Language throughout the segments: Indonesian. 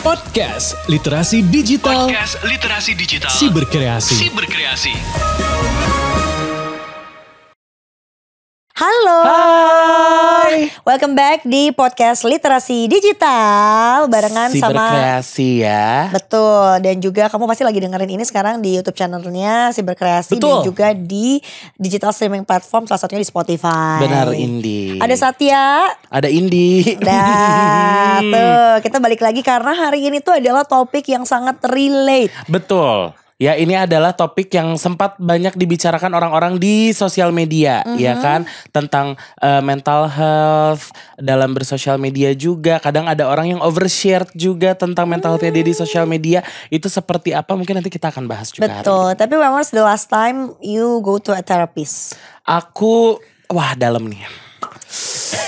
Podcast Literasi Digital. Podcast Literasi Digital. Siberkreasi. Halo. Hai. Welcome back di podcast Literasi Digital barengan sama Siberkreasi ya. Betul, dan juga kamu pasti lagi dengerin ini sekarang di YouTube channelnya Siberkreasi. Betul. Dan juga di digital streaming platform, salah satunya di Spotify. Benar, Indi. Ada Satya. Ada Indi. Nah, tuh kita balik lagi karena hari ini tuh adalah topik yang sangat relate. Betul. Ya, ini adalah topik yang sempat banyak dibicarakan orang-orang di sosial media, ya kan, tentang mental health dalam bersosial media juga. Kadang ada orang yang overshare juga tentang mental health dia di sosial media. Itu seperti apa? Mungkin nanti kita akan bahas juga. Betul. Tapi when was the last time you go to a therapist? Wah, dalam nih.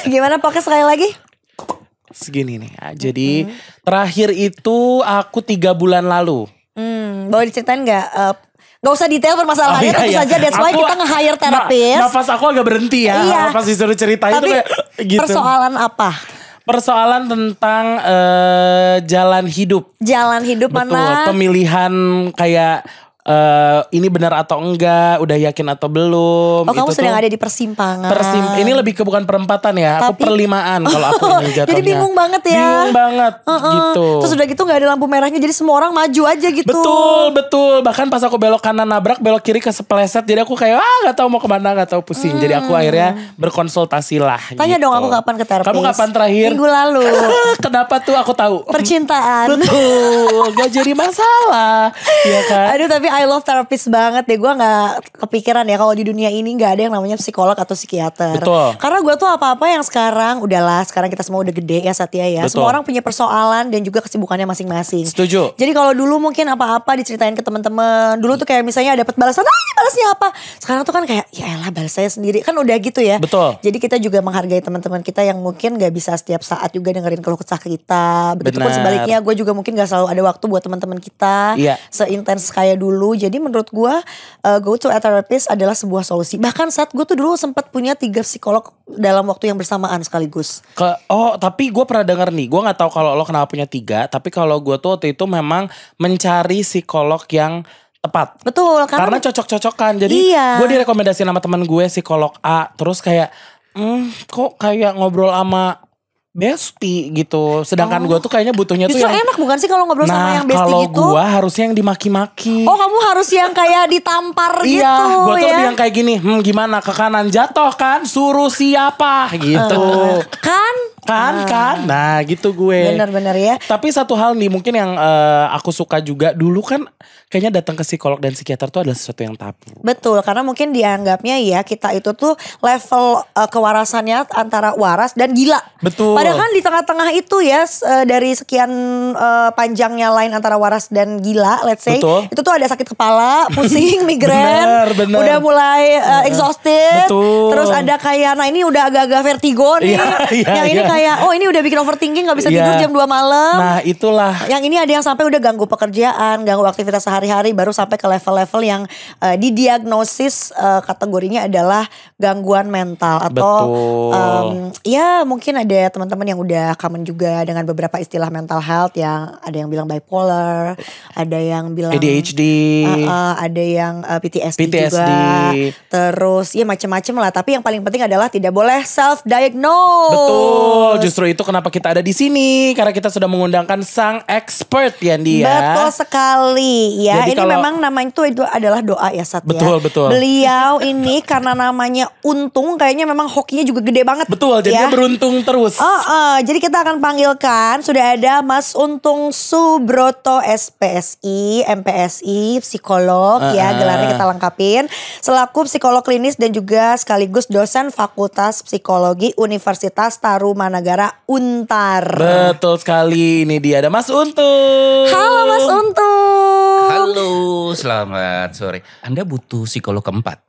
Gimana podcast sekali lagi? Segini nih. Jadi terakhir itu aku 3 bulan lalu. Boleh diceritain gak? Gak usah detail permasalahannya, tentu saja that's why kita nge-hire terapis. Nafas aku agak berhenti ya. Iya. Pas disuruh ceritain Tapi tuh kayak gitu. persoalan apa? Persoalan tentang jalan hidup. Jalan hidup Betul. mana? Pemilihan kayak ini benar atau enggak, udah yakin atau belum. Oh, kamu Itu sedang tuh ada di persimpangan. ini lebih ke bukan perempatan ya, aku Tapi- perlimaan kalau aku ini jatuhnya. Jadi bingung banget ya. Bingung banget gitu. Terus udah gitu gak ada lampu merahnya, jadi semua orang maju aja gitu. Betul. Bahkan pas aku belok kanan nabrak, belok kiri kesepeleset. Jadi aku kayak gak tahu mau kemana, gak tahu pusing. Jadi aku akhirnya berkonsultasi lah. Tanya gitu. dong aku kapan ke terapis. Kamu kapan terakhir? Minggu lalu. Kenapa tuh aku tahu? Percintaan. Betul, gak jadi masalah. Iya kan? Aduh, tapi I love therapist banget deh. Gue gak kepikiran ya kalau di dunia ini gak ada yang namanya psikolog atau psikiater. Betul. Karena gue tuh apa-apa yang sekarang sekarang kita semua udah gede ya Satya ya. Betul. Semua orang punya persoalan dan juga kesibukannya masing-masing. Setuju. Jadi kalau dulu mungkin apa-apa diceritain ke teman-teman. Dulu tuh kayak misalnya dapat balasan, ini balasnya apa? Sekarang tuh kan kayak ya elah balas saya sendiri. Kan udah gitu ya. Betul. Jadi kita juga menghargai teman-teman kita yang mungkin gak bisa setiap saat juga dengerin keluh kesah kita. Begitupun Benar. sebaliknya gue juga mungkin gak selalu ada waktu buat teman-teman kita. Iya. Seintens kayak dulu. Jadi menurut gue go to a therapist adalah sebuah solusi. Bahkan saat gue tuh dulu sempat punya 3 psikolog dalam waktu yang bersamaan sekaligus. Tapi gue pernah denger nih, gue nggak tahu kalau lo kenapa punya 3, tapi kalau gue tuh waktu itu memang mencari psikolog yang tepat. Betul. Karena cocok-cocokan. Jadi Iya. gue direkomendasiin sama teman gue psikolog A, terus kayak kok kayak ngobrol sama bestie gitu. Sedangkan gue tuh kayaknya butuhnya Justru tuh yang enak bukan sih kalau ngobrol sama yang bestie kalau gitu? gue harusnya yang dimaki-maki. Oh, kamu harus yang kayak ditampar gitu Iya, gue tuh ya. lebih yang kayak gini. Gimana ke kanan jatuh kan? Suruh siapa gitu. Kan? Nah gitu gue. Bener-bener ya. Tapi satu hal nih mungkin yang aku suka juga. Dulu kan kayaknya datang ke psikolog dan psikiater tuh adalah sesuatu yang tabu. Betul, karena mungkin dianggapnya ya kita itu tuh level kewarasannya antara waras dan gila. Betul. Padahal kan di tengah-tengah itu ya dari sekian panjangnya line antara waras dan gila, let's say. Betul. Itu tuh ada sakit kepala, pusing, migrain. Bener. Udah mulai exhausted. Betul. Terus ada kayak, nah ini udah agak-agak vertigo nih. Iya, yang ini iya. kayak, oh ini udah bikin overthinking gak bisa Iya. tidur jam 2 malam. Nah itulah. Yang ini ada yang sampai udah ganggu pekerjaan, ganggu aktivitas sehari-hari, baru sampai ke level-level yang didiagnosis kategorinya adalah gangguan mental atau ya mungkin ada teman-teman yang udah common juga dengan beberapa istilah mental health, yang ada yang bilang bipolar, ada yang bilang ADHD, ada yang PTSD juga, terus ya macam-macam lah. Tapi yang paling penting adalah tidak boleh self diagnose. Betul, justru itu kenapa kita ada di sini, karena kita sudah mengundangkan sang expert ya dia. Betul sekali ya. Jadi Ini memang namanya itu adalah doa ya Sat ya. Betul. Beliau ini karena namanya Untung, kayaknya memang hokinya juga gede banget. Betul, jadi dia beruntung terus. Jadi kita akan panggilkan, sudah ada Mas Untung Subroto SPSI, MPSI, psikolog ya, gelarnya kita lengkapin. Selaku psikolog klinis dan juga sekaligus dosen Fakultas Psikologi Universitas Tarumanagara Untar. Betul sekali, ini dia ada Mas Untung. Halo Mas Untung. Halo, selamat sore. Anda butuh psikolog keempat?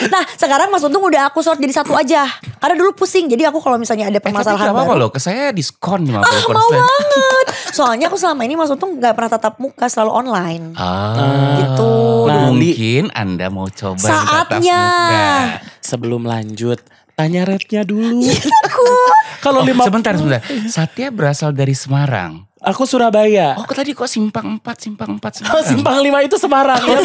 Nah sekarang Mas Untung udah aku sort jadi satu aja. Karena dulu pusing, jadi aku kalau misalnya ada permasalahan Tapi apa baru. loh, ke saya diskon 50%. Mau banget. Soalnya aku selama ini Mas Untung gak pernah tatap muka, selalu online. Gitu. Nah, mungkin Anda mau coba Saatnya. tatap muka. Sebelum lanjut, tanya rate-nya dulu. Takut. Kalau Oh, 50 sebentar. Satya berasal dari Semarang. Aku Surabaya. Oh tadi kok Simpang 4 Semarang. Simpang 5 itu Semarang. Ya,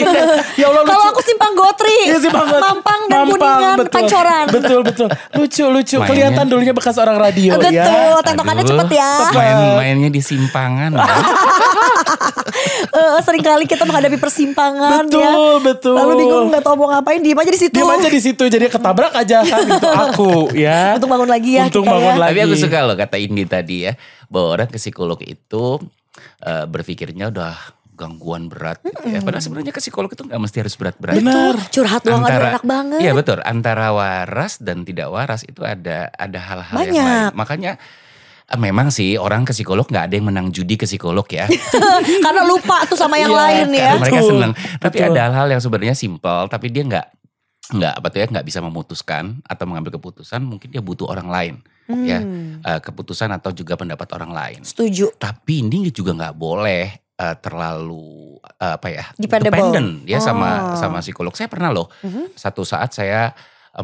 ya Allah lucu. Kalau aku Simpang Gotri, Iya, Simpang Gotri. Mampang dan Kuningan, betul. Pancoran. Betul. Lucu. Mainnya. Kelihatan dulunya bekas orang radio Betul, ya. tektokannya cepet ya. Mainnya di simpangan. Sering kali kita menghadapi persimpangan ya. Betul. Lalu bingung gak tahu mau ngapain, diem aja di situ. Diam aja di situ, jadi ketabrak aja kan itu aku ya. Untung bangun lagi ya. Untung kita bangun ya. lagi. Tapi aku suka loh kata Indi tadi ya, bahwa orang ke psikolog itu berpikirnya udah gangguan berat gitu ya. Padahal sebenarnya ke psikolog itu gak mesti harus berat-berat. Benar. Curhat doang aduh enak banget. Iya betul, antara waras dan tidak waras itu ada hal-hal yang Banyak. lain. Makanya memang sih orang ke psikolog gak ada yang menang judi ke psikolog ya. Karena lupa tuh sama yang Iya, lain ya. Karena mereka Betul. senang. Tapi Betul. ada hal-hal yang sebenarnya simpel tapi dia nggak bisa memutuskan atau mengambil keputusan, mungkin dia butuh orang lain ya, keputusan atau juga pendapat orang lain. Setuju. Tapi ini juga nggak boleh terlalu Dependable. dependent ya Oh. sama psikolog. Saya pernah loh satu saat saya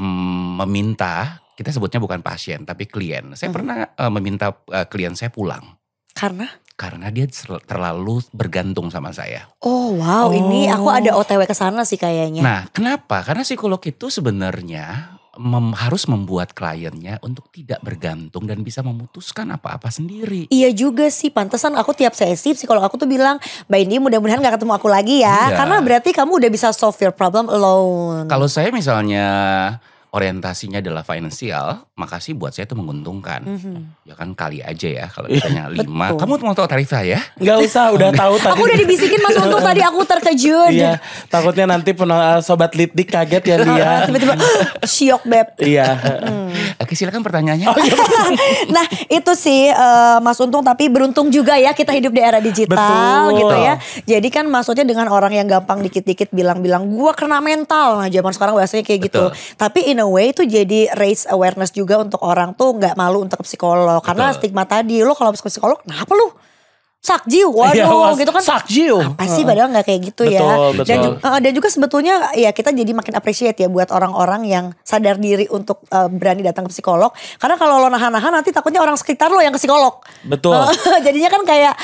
meminta, kita sebutnya bukan pasien tapi klien. Saya pernah meminta klien saya pulang karena dia terlalu bergantung sama saya. Oh wow, ini aku ada OTW ke sana sih kayaknya. Nah, kenapa? Karena psikolog itu sebenarnya harus membuat kliennya untuk tidak bergantung dan bisa memutuskan apa-apa sendiri. Iya juga sih, pantesan aku tiap sesi psikolog aku tuh bilang, Mbak Indi mudah-mudahan gak ketemu aku lagi ya. Iya. Karena berarti kamu udah bisa solve your problem alone. Kalau saya misalnya orientasinya adalah finansial, maka sih buat saya itu menguntungkan. Ya kan kali aja ya kalau misalnya 5. Betul. Kamu mau tahu tarif saya? Nggak usah, udah tahu tadi. Aku udah dibisikin Mas Untung tadi, aku terkejut. Iya, takutnya nanti sobat Litdik kaget ya dia. Tiba-tiba syok beb. Iya. Oke, silakan pertanyaannya. Nah itu sih Mas Untung, tapi beruntung juga ya kita hidup di era digital. Betul. Gitu ya. Jadi kan maksudnya dengan orang yang gampang dikit-dikit bilang-bilang gua kena mental. Nah zaman sekarang bahasanya kayak gitu. Betul. Tapi in a way itu jadi raise awareness juga untuk orang tuh gak malu untuk ke psikolog. Karena Betul. stigma tadi, lo kalau ke psikolog kenapa lu? Sakjiu, Iya, waduh gitu kan. Sakjiu. Apa sih padahal gak kayak gitu ya. Betul, betul. Dan juga sebetulnya ya kita jadi makin appreciate ya buat orang-orang yang sadar diri untuk berani datang ke psikolog. Karena kalau lo nahan-nahan nanti takutnya orang sekitar lo yang ke psikolog. Betul. Jadinya kan kayak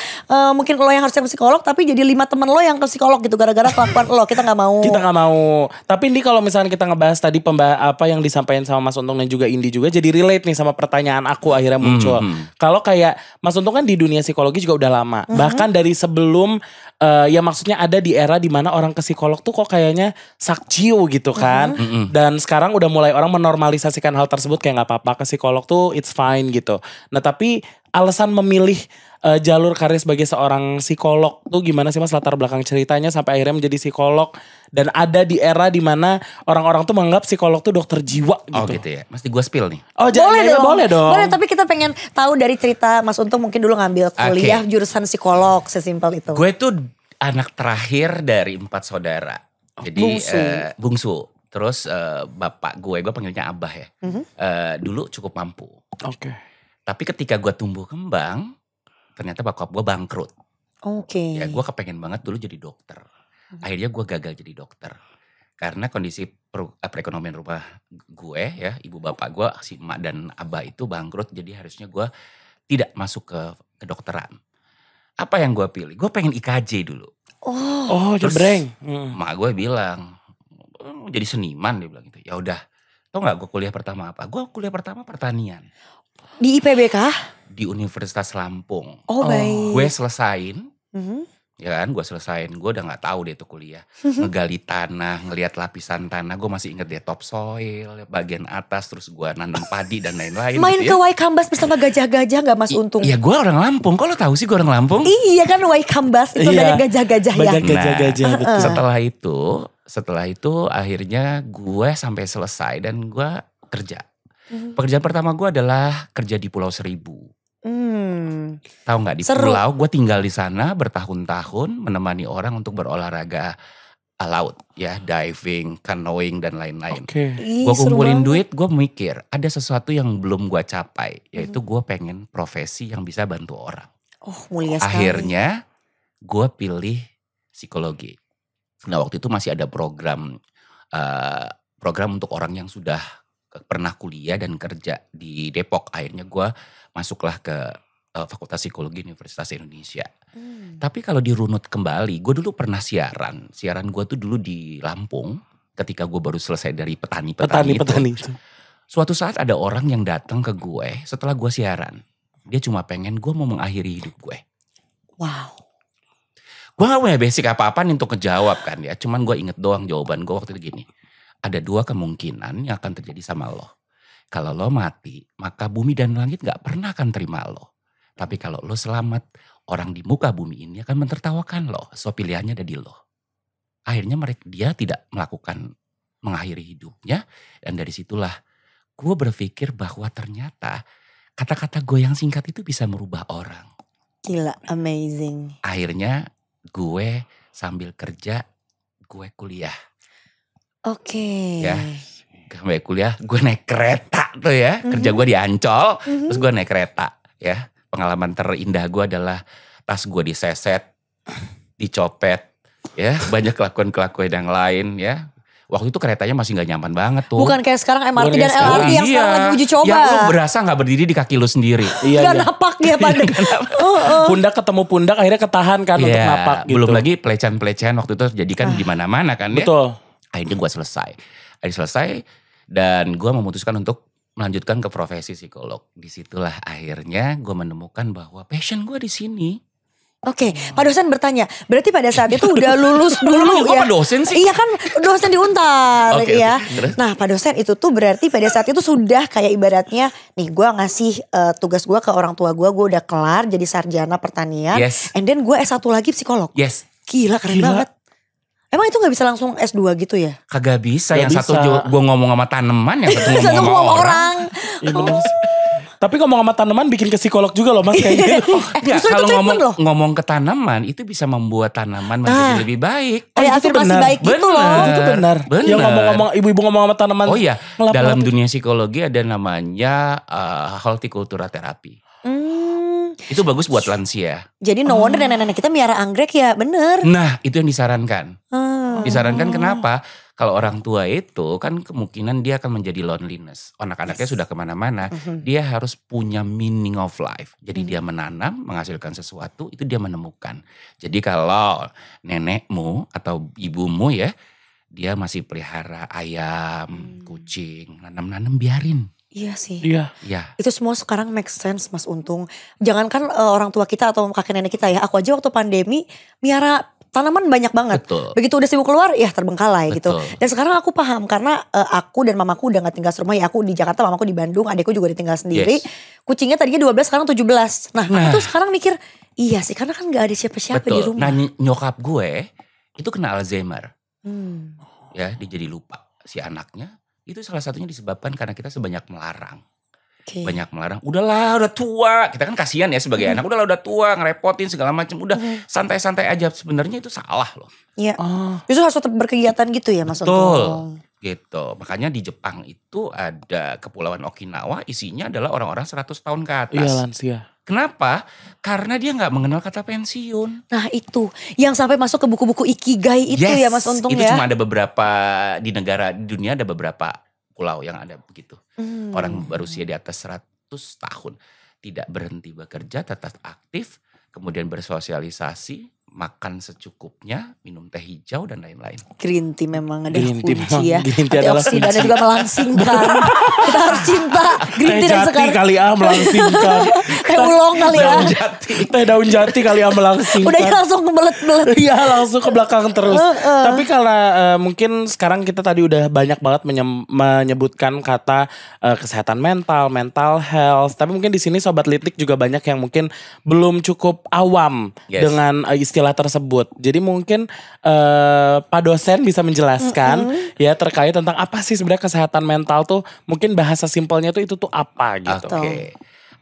mungkin lo yang harusnya ke psikolog tapi jadi 5 temen lo yang ke psikolog gitu gara-gara kelakuan lo. Kita gak mau. Kita nggak mau. Tapi ini kalau misalnya kita ngebahas tadi apa yang disampaikan sama Mas Untung dan juga Indi juga jadi relate nih sama pertanyaan aku akhirnya muncul. Kalau kayak Mas Untung kan di dunia psikologi juga udah lama. Bahkan dari sebelum ya maksudnya ada di era dimana orang ke psikolog tuh kok kayaknya sakjiu gitu kan. Dan sekarang udah mulai orang menormalisasikan hal tersebut kayak nggak apa-apa ke psikolog tuh it's fine gitu. Nah tapi alasan memilih jalur karir sebagai seorang psikolog tuh gimana sih Mas, latar belakang ceritanya sampai akhirnya menjadi psikolog dan ada di era dimana orang-orang tuh menganggap psikolog tuh dokter jiwa gitu. Oh gitu ya. Mesti gue spill nih. Oh boleh dong. Boleh, tapi kita pengen tahu dari cerita Mas Untung, mungkin dulu ngambil kuliah jurusan psikolog, sesimpel itu. Gue tuh anak terakhir dari 4 saudara. Jadi bungsu. Terus bapak gue panggilnya Abah ya. Dulu cukup mampu. Oke. Tapi ketika gue tumbuh kembang, ternyata bokap gue bangkrut. Oke. Ya gue kepengen banget dulu jadi dokter. Akhirnya gue gagal jadi dokter. Karena kondisi perekonomian rumah gue ya, ibu bapak gue, si emak dan abah itu bangkrut. Jadi harusnya gue tidak masuk ke kedokteran. Apa yang gue pilih? Gue pengen IKJ dulu. Oh Terus jebreng. emak gue bilang, "Oh, jadi seniman," dia bilang gitu. Ya udah, tau gak gue kuliah pertama apa? Gue kuliah pertama pertanian. Di IPB kah? Di Universitas Lampung. Oh baik. Gue selesain, Mhm. ya kan, gue selesain, gue udah gak tahu deh itu kuliah. Ngegali tanah, ngelihat lapisan tanah, gue masih inget deh topsoil, bagian atas, terus gue nanam padi dan lain-lain. Main gitu ke ya. Waikambas bersama gajah-gajah gak Mas Untung? Iya, gue orang Lampung. Kok lo tahu sih gue orang Lampung? Iya kan Waikambas itu Iya. banyak gajah-gajah ya. Banyak gajah-gajah betul. Setelah itu akhirnya gue sampai selesai dan gue kerja. Pekerjaan pertama gue adalah kerja di Pulau Seribu. Tahu nggak, di Seru. pulau gue tinggal di sana bertahun-tahun menemani orang untuk berolahraga laut ya, diving, canoeing dan lain-lain. Oke. Ih, Gue seru kumpulin banget. duit, gue mikir ada sesuatu yang belum gue capai, yaitu gue pengen profesi yang bisa bantu orang. Oh mulia sekali. Akhirnya gue pilih psikologi. Nah waktu itu masih ada program untuk orang yang sudah pernah kuliah dan kerja di Depok. Akhirnya gue masuklah ke Fakultas Psikologi Universitas Indonesia. Tapi kalau dirunut kembali, gue dulu pernah siaran. Siaran gue tuh dulu di Lampung ketika gue baru selesai dari petani-petani itu. Suatu saat ada orang yang datang ke gue setelah gue siaran. Dia cuma pengen gue mau mengakhiri hidup gue. Wow. Gue gak punya basic apa-apa nih untuk ngejawab kan ya. Cuman gue inget doang jawaban gue waktu itu gini. Ada 2 kemungkinan yang akan terjadi sama lo. Kalau lo mati, maka bumi dan langit gak pernah akan terima lo. Tapi kalau lo selamat, orang di muka bumi ini akan mentertawakan lo. So pilihannya ada di lo. Akhirnya dia tidak melakukan mengakhiri hidupnya. Dan dari situlah gue berpikir bahwa ternyata kata-kata gue yang singkat itu bisa merubah orang. Gila, amazing. Akhirnya gue sambil kerja, gue kuliah. Oke. Ya, sambil kuliah gue naik kereta tuh ya. Kerja gue di Ancol, terus gue naik kereta ya. Pengalaman terindah gue adalah tas gue diseset, dicopet ya. Banyak kelakuan-kelakuan yang lain ya. Waktu itu keretanya masih gak nyaman banget tuh. Bukan kayak sekarang MRT dan LRT yang sekarang lagi uji coba. Ya lu berasa gak berdiri di kaki lu sendiri. Gak napak dia pada. Pundak ketemu pundak akhirnya ketahan kan untuk napak gitu. Belum lagi pelecehan-pelecehan waktu itu terjadi kan di mana-mana kan ya. Betul. Akhirnya gue selesai. Dan gue memutuskan untuk melanjutkan ke profesi psikolog. Disitulah akhirnya gue menemukan bahwa passion gue di sini. Oke, Pak dosen bertanya, berarti pada saat itu udah lulus dulu Kok ya? Pak dosen sih? Iya kan dosen di Untar Oke, ya. terus? Nah Pak dosen itu tuh berarti pada saat itu sudah kayak ibaratnya nih gue ngasih tugas gue ke orang tua gue udah kelar jadi sarjana pertanian. Yes. And then gue S1 lagi psikolog. Yes. Gila keren banget. Emang itu gak bisa langsung S2 gitu ya? Kagak bisa. Gak Yang bisa. satu gue ngomong sama tanaman, yang satu Satu ngomong sama orang. Iya bener sih. Tapi ngomong sama tanaman bikin ke psikolog juga loh mas kayak gitu. Enggak, justru itu kalau treatment loh. ngomong ke tanaman itu bisa membuat tanaman menjadi lebih baik. Kayak itu afirmasi benar. baik gitu loh. Itu benar. Benar. Yang ngomong-ngomong ibu-ibu ngomong sama tanaman. Oh iya, ngelap-ngelap dalam itu. dunia psikologi ada namanya horticultura therapy. Itu bagus buat lansia. Jadi no wonder nenek-nenek kita miara anggrek ya bener. Nah, itu yang disarankan. Hmm. Disarankan kenapa? Kalau orang tua itu kan kemungkinan dia akan menjadi loneliness. Anak-anaknya sudah kemana-mana. Dia harus punya meaning of life. Jadi dia menanam, menghasilkan sesuatu, itu dia menemukan. Jadi kalau nenekmu atau ibumu ya, dia masih pelihara ayam, kucing, nanam-nanam biarin. Iya sih. Iya. Ya. Itu semua sekarang make sense Mas Untung. Jangankan orang tua kita atau kakek nenek kita ya. Aku aja waktu pandemi miara tanaman banyak banget. Betul. Begitu udah sibuk keluar ya terbengkalai gitu. Betul. Dan sekarang aku paham karena aku dan mamaku udah gak tinggal serumah ya. Aku di Jakarta, mamaku di Bandung, adikku juga ditinggal sendiri. Yes. Kucingnya tadinya 12 sekarang 17. Nah aku tuh sekarang mikir iya sih karena kan gak ada siapa-siapa di Betul. rumah. Nah nyokap gue itu kena Alzheimer. Hmm. Ya, dia jadi lupa si anaknya. Itu salah satunya disebabkan karena kita sebanyak melarang. Okay. Banyak melarang, udahlah udah tua. Kita kan kasihan ya sebagai anak, udahlah udah tua, ngerepotin segala macam. Udah santai-santai aja, sebenarnya itu salah loh. Iya. Justru harus tetap berkegiatan gitu ya Mas Betul. Untung. Gitu. Makanya di Jepang itu ada kepulauan Okinawa, isinya adalah orang-orang 100 tahun ke atas. Iya lansia. Kenapa? Karena dia gak mengenal kata pensiun. Nah itu yang sampai masuk ke buku-buku Ikigai itu ya Mas Untung itu ya. cuma ada beberapa di dunia ada beberapa pulau yang ada begitu. Orang berusia di atas 100 tahun tidak berhenti bekerja, tetap aktif, kemudian bersosialisasi, makan secukupnya, minum teh hijau dan lain-lain. Green tea memang ada Green tea memang, kunci ya. green tea adalah Antioksidannya kunci. juga melangsingkan. Kita harus cinta green Teh tea dan jati sekarang. kali melangsingkan. Teh ulong kali ya. Daun jati. Teh daun jati kali melangsingkan. Udah langsung kebelet-belet. Iya langsung ke belakang terus. Tapi kalau mungkin sekarang kita tadi udah banyak banget menyebutkan kata kesehatan mental, mental health. Tapi mungkin di sini Sobat Litik juga banyak yang mungkin belum cukup awam Yes. dengan istilah tersebut. Jadi mungkin Pak dosen bisa menjelaskan ya terkait tentang apa sih sebenarnya kesehatan mental tuh. Mungkin bahasa simpelnya tuh itu tuh apa gitu. Oke.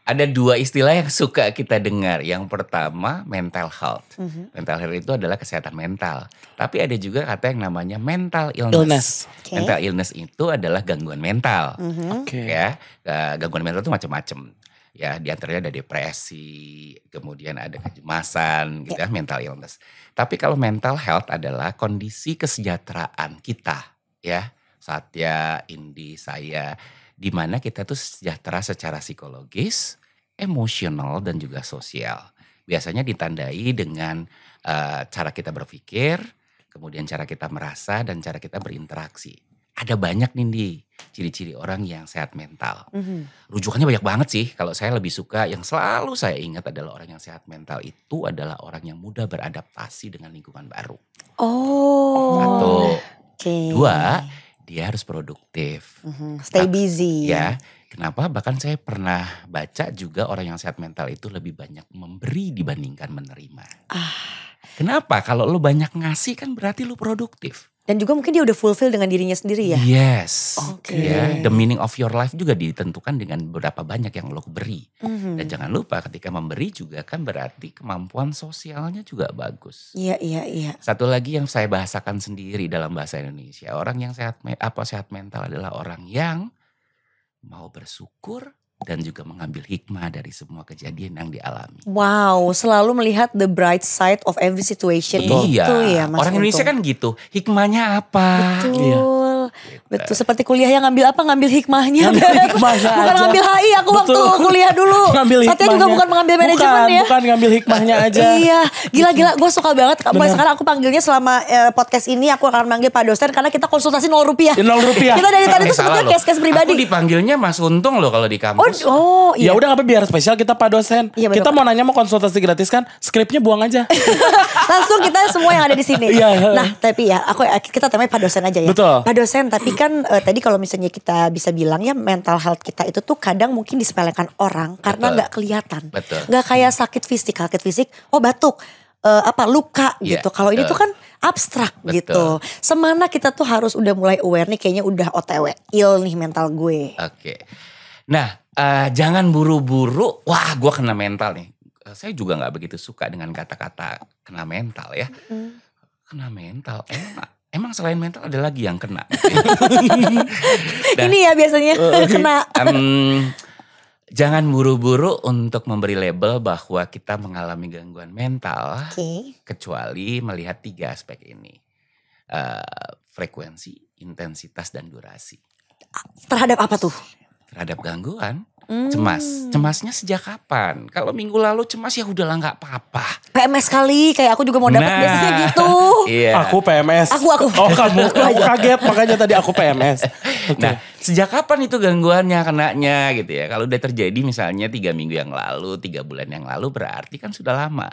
Ada 2 istilah yang suka kita dengar. Yang pertama mental health. Mental health itu adalah kesehatan mental. Tapi ada juga kata yang namanya mental illness. Oke. Mental illness itu adalah gangguan mental. Oke. Ya, gangguan mental itu macam-macam. Ya, di antaranya ada depresi, kemudian ada kecemasan, gitu ya, mental illness. Tapi kalau mental health adalah kondisi kesejahteraan kita, ya. Satya, Indi, saya, di mana kita tuh sejahtera secara psikologis, emosional dan juga sosial. Biasanya ditandai dengan cara kita berpikir, kemudian cara kita merasa dan cara kita berinteraksi. Ada banyak nih ciri-ciri orang yang sehat mental. Rujukannya banyak banget sih. Kalau saya lebih suka, yang selalu saya ingat adalah orang yang sehat mental itu adalah orang yang mudah beradaptasi dengan lingkungan baru. Satu. Dua, dia harus produktif. Stay busy. Ya, kenapa? Bahkan saya pernah baca juga orang yang sehat mental itu lebih banyak memberi dibandingkan menerima. Kenapa? Kalau lu banyak ngasih kan berarti lu produktif. Dan juga mungkin dia udah fulfill dengan dirinya sendiri ya. Yes. Oke. Ya, the meaning of your life juga ditentukan dengan berapa banyak yang lo beri. Dan jangan lupa ketika memberi juga kan berarti kemampuan sosialnya juga bagus. Iya. Satu lagi yang saya bahasakan sendiri dalam bahasa Indonesia, orang yang sehat mental adalah orang yang mau bersyukur dan juga mengambil hikmah dari semua kejadian yang dialami. Wow, selalu melihat the bright side of every situation. Iya, Itu ya Mas orang Indonesia Untung. kan gitu. Hikmahnya apa? Betul. Iya. Betul, seperti kuliah yang ngambil apa? Ngambil hikmahnya. Ngambil hikmahnya Bukan aja. ngambil HI aku waktu Betul. kuliah dulu. Ngambil Satya juga hikmahnya. bukan mengambil manajemen ya. Bukan ngambil hikmahnya aja. Iya, gila gue suka banget. Mulai Bener. sekarang aku panggilnya selama podcast ini aku akan manggil Pak dosen karena kita konsultasi 0 rupiah. 0 rupiah. Kita dari tadi tuh Salah sebetulnya loh. case-case pribadi. Aku dipanggilnya Mas Untung loh kalau di kampus. Oh Ya iya. udah apa biar spesial kita Pak dosen. Iya, bener, Kita Pak. mau nanya mau konsultasi gratis kan, skripnya buang aja. Langsung kita semua yang ada di sini. Iya. Nah, tapi ya kita temanya Pak dosen aja ya. Betul. Pak dosen, tapi kan tadi kalau misalnya kita bisa bilang ya mental health kita itu tuh kadang mungkin disepelekan orang karena Betul. nggak kelihatan. Betul. Nggak kayak sakit fisik, oh batuk, luka Iya, gitu. Kalau ini betul. tuh kan abstrak Betul. gitu. Semana kita tuh harus udah mulai aware nih kayaknya udah OTW, ill nih mental gue. Oke. Nah, jangan buru-buru, wah gue kena mental nih. Saya juga gak begitu suka dengan kata-kata kena mental ya. Kena mental, emang selain mental ada lagi yang kena. Ini ya biasanya kena. Jangan buru-buru untuk memberi label bahwa kita mengalami gangguan mental. Oke. Kecuali melihat 3 aspek ini. Frekuensi, intensitas, dan durasi. Terhadap apa tuh? Terhadap gangguan, cemas. Cemasnya sejak kapan? Kalau minggu lalu cemas ya udahlah gak apa-apa. PMS kali, kayak aku juga mau dapat biasanya gitu. Iya. Aku PMS. Aku. Oh kamu, aku kaget makanya tadi aku PMS. Oke. Nah, sejak kapan itu gangguannya kenanya gitu ya? Kalau udah terjadi misalnya 3 minggu yang lalu, 3 bulan yang lalu berarti kan sudah lama.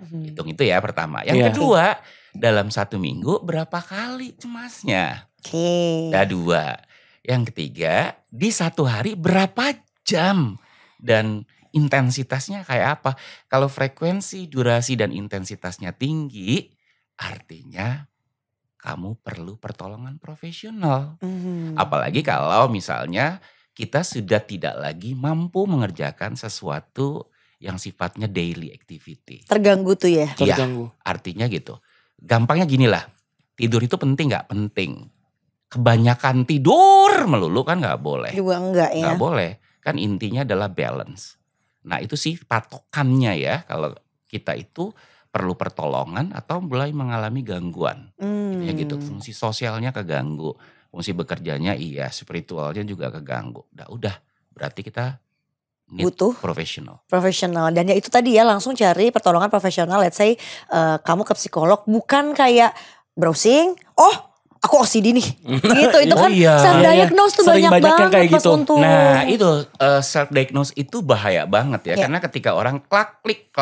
Hitung itu ya pertama. Yang Iya. kedua, dalam 1 minggu berapa kali cemasnya? Oke. Ada 2. Yang ketiga, di 1 hari berapa jam? Dan intensitasnya kayak apa? Kalau frekuensi, durasi, dan intensitasnya tinggi, artinya kamu perlu pertolongan profesional. Apalagi kalau misalnya kita sudah tidak lagi mampu mengerjakan sesuatu yang sifatnya daily activity. Terganggu tuh ya. Terganggu. Artinya gitu. Gampangnya gini lah. Tidur itu penting gak? Penting. Kebanyakan tidur melulu kan gak boleh. Juga enggak ya. Gak boleh. Kan intinya adalah balance. Nah itu sih patokannya ya. Kalau kita itu perlu pertolongan atau mulai mengalami gangguan. Ya gitu. Fungsi sosialnya keganggu. Fungsi bekerjanya iya. Spiritualnya juga keganggu. Udah. Berarti kita need Butuh profesional. Dan ya itu tadi ya langsung cari pertolongan profesional. Let's say kamu ke psikolog bukan kayak browsing. Oh aku OCD nih. Gitu itu Oh kan iya. self-diagnose tuh Sering banyak banyak yang banget kayak Mas gitu. Untung. Nah itu self-diagnose itu bahaya banget ya. Ya. Karena ketika orang klak klik.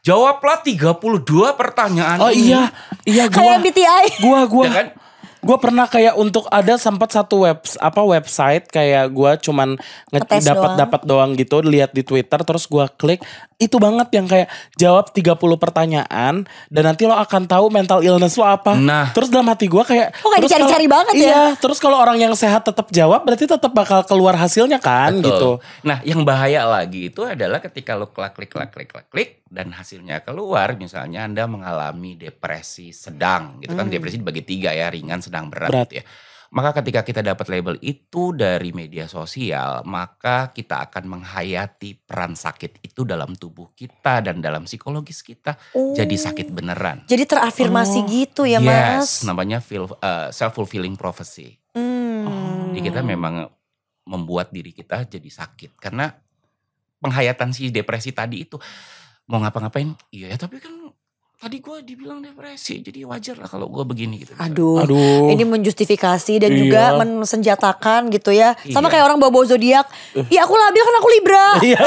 Jawablah 32 pertanyaan Oh ini. iya Kayak BTI. Gua Ya kan? Gue pernah kayak untuk ada sempat satu website kayak gue cuman Ngetes dapat doang gitu, lihat di Twitter terus gue klik, itu banget yang kayak jawab 30 pertanyaan dan nanti lo akan tahu mental illness lo apa. Nah. Terus dalam hati gue kayak Oh, kayak terus dicari-cari kalau- banget ya. Iya, terus kalau orang yang sehat tetap jawab berarti tetap bakal keluar hasilnya kan Betul. gitu. Nah yang bahaya lagi itu adalah ketika lo klik dan hasilnya keluar, misalnya Anda mengalami depresi sedang gitu kan. Depresi dibagi 3 ya, ringan, sedang, berat. Berat. Gitu ya. Maka ketika kita dapat label itu dari media sosial, maka kita akan menghayati peran sakit itu dalam tubuh kita dan dalam psikologis kita jadi sakit beneran. Jadi terafirmasi gitu ya Yes, Mas. namanya self-fulfilling prophecy. Jadi kita memang membuat diri kita jadi sakit karena penghayatan si depresi tadi itu. Mau ngapa-ngapain, iya ya tapi kan tadi gue dibilang depresi, jadi wajar lah kalau gue begini gitu. Aduh, Aduh. ini menjustifikasi dan Iya. juga mensenjatakan gitu ya. Sama Iya. kayak orang bawa zodiak. Ya aku labil kan aku Libra. Iya.